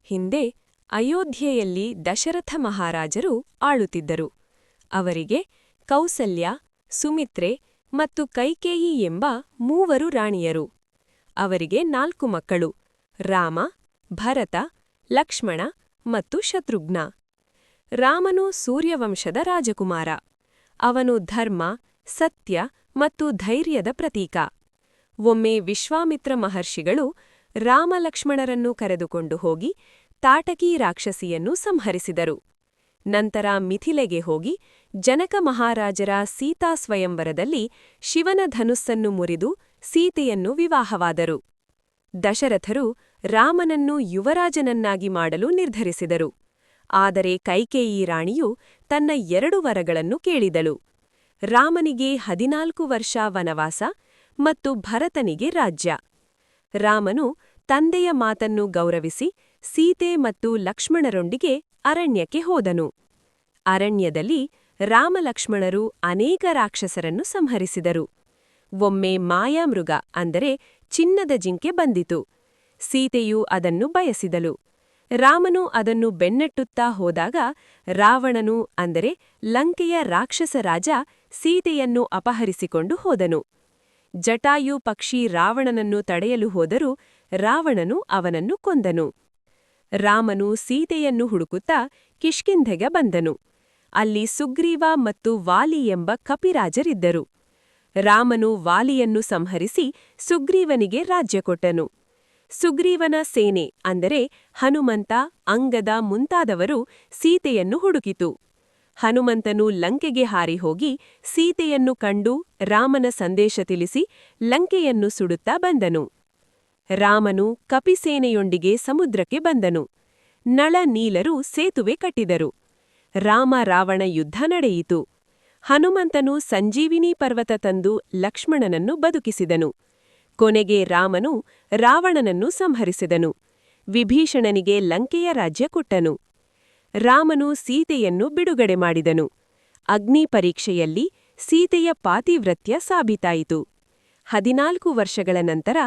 ಹಿಂದೆ ಅಯೋಧ್ಯೆಯಲ್ಲಿ ದಶರಥ ಮಹಾರಾಜರು ಆಳುತ್ತಿದ್ದರು. ಅವರಿಗೆ ಕೌಸಲ್ಯ, ಸುಮಿತ್ರೆ ಮತ್ತು ಕೈಕೇಯಿ ಎಂಬ 3 ರಾಣಿಯರು. ಅವರಿಗೆ 4 ಮಕ್ಕಳು: ರಾಮ, ಭರತ, ಲಕ್ಷ್ಮಣ ಮತ್ತು ಶತ್ರುಘ್ನ. ರಾಮನು ಸೂರ್ಯವಂಶದ ರಾಜಕುಮಾರ. ಅವನು ಧರ್ಮ, ಸತ್ಯ ಮತ್ತು ಧೈರ್ಯದ ಪ್ರತೀಕ. ಒಮ್ಮೆ ವಿಶ್ವಾಮಿತ್ರ ಮಹರ್ಷಿಗಳು ರಾಮಲಕ್ಷ್ಮಣರನ್ನು ಕರೆದುಕೊಂಡು ಹೋಗಿ ತಾಟಕೀ ರಾಕ್ಷಸಿಯನ್ನು ಸಂಹರಿಸಿದರು. ನಂತರ ಮಿಥಿಲೆಗೆ ಹೋಗಿ ಜನಕ ಮಹಾರಾಜರ ಸೀತಾ ಸ್ವಯಂವರದಲ್ಲಿ ಶಿವನ ಧನುಸ್ಸನ್ನು ಮುರಿದು ಸೀತೆಯನ್ನು ವಿವಾಹವಾದರು. ದಶರಥರು ರಾಮನನ್ನು ಯುವರಾಜನನ್ನಾಗಿ ಮಾಡಲು ನಿರ್ಧರಿಸಿದರು. ಆದರೆ ಕೈಕೇಯಿ ರಾಣಿಯು ತನ್ನ 2 ವರಗಳನ್ನು ಕೇಳಿದಳು: ರಾಮನಿಗೆ 14 ವರ್ಷ ವನವಾಸ ಮತ್ತು ಭರತನಿಗೆ ರಾಜ್ಯ. ರಾಮನು ತಂದೆಯ ಮಾತನ್ನು ಗೌರವಿಸಿ ಸೀತೆ ಮತ್ತು ಲಕ್ಷ್ಮಣರೊಂದಿಗೆ ಅರಣ್ಯಕ್ಕೆ ಹೋದನು. ಅರಣ್ಯದಲ್ಲಿ ರಾಮಲಕ್ಷ್ಮಣರು ಅನೇಕ ರಾಕ್ಷಸರನ್ನು ಸಂಹರಿಸಿದರು. ಒಮ್ಮೆ ಮಾಯಾಮೃಗ ಅಂದರೆ ಚಿನ್ನದ ಜಿಂಕೆ ಬಂದಿತು. ಸೀತೆಯು ಅದನ್ನು ಬಯಸಿದಳು. ರಾಮನು ಅದನ್ನು ಬೆನ್ನಟ್ಟುತ್ತಾ ಹೋದಾಗ ರಾವಣನು ಅಂದರೆ ಲಂಕೆಯ ರಾಕ್ಷಸ ರಾಜ ಸೀತೆಯನ್ನು ಅಪಹರಿಸಿಕೊಂಡು ಹೋದನು. ಜಟಾಯು ಪಕ್ಷಿ ರಾವಣನನ್ನು ತಡೆಯಲು ಹೋದರೂ ರಾವಣನು ಅವನನ್ನು ಕೊಂದನು. ರಾಮನು ಸೀತೆಯನ್ನು ಹುಡುಕುತ್ತಾ ಕಿಷ್ಕಿಂಧೆಗೆ ಬಂದನು. ಅಲ್ಲಿ ಸುಗ್ರೀವ ಮತ್ತು ವಾಲಿ ಎಂಬ ಕಪಿರಾಜರಿದ್ದರು. ರಾಮನು ವಾಲಿಯನ್ನು ಸಂಹರಿಸಿ ಸುಗ್ರೀವನಿಗೆ ರಾಜ್ಯ ಕೊಟ್ಟನು. ಸುಗ್ರೀವನ ಸೇನೆ ಅಂದರೆ ಹನುಮಂತ, ಅಂಗದ ಮುಂತಾದವರು ಸೀತೆಯನ್ನು ಹುಡುಕಿತು. ಹನುಮಂತನು ಲಂಕೆಗೆ ಹಾರಿ ಹೋಗಿ ಸೀತೆಯನ್ನು ಕಂಡು ರಾಮನ ಸಂದೇಶ ತಿಳಿಸಿ ಲಂಕೆಯನ್ನು ಸುಡುತ್ತಾ ಬಂದನು. ರಾಮನು ಕಪಿಸೇನೆಯೊಂದಿಗೆ ಸಮುದ್ರಕ್ಕೆ ಬಂದನು. ನಳ ನೀಲರು ಸೇತುವೆ ಕಟ್ಟಿದರು. ರಾಮ-ರಾವಣ ಯುದ್ಧ ನಡೆಯಿತು. ಹನುಮಂತನು ಸಂಜೀವಿನಿ ಪರ್ವತ ತಂದು ಲಕ್ಷ್ಮಣನನ್ನು ಬದುಕಿಸಿದನು. ಕೊನೆಗೆ ರಾಮನು ರಾವಣನನ್ನು ಸಂಹರಿಸಿದನು. ವಿಭೀಷಣನಿಗೆ ಲಂಕೆಯ ರಾಜ್ಯ ಕೊಟ್ಟನು. ರಾಮನು ಸೀತೆಯನ್ನು ಬಿಡುಗಡೆ ಮಾಡಿದನು. ಅಗ್ನಿ ಪರೀಕ್ಷೆಯಲ್ಲಿ ಸೀತೆಯ ಪಾತಿವ್ರತ್ಯ ಸಾಬೀತಾಯಿತು. 14 ವರ್ಷಗಳ ನಂತರ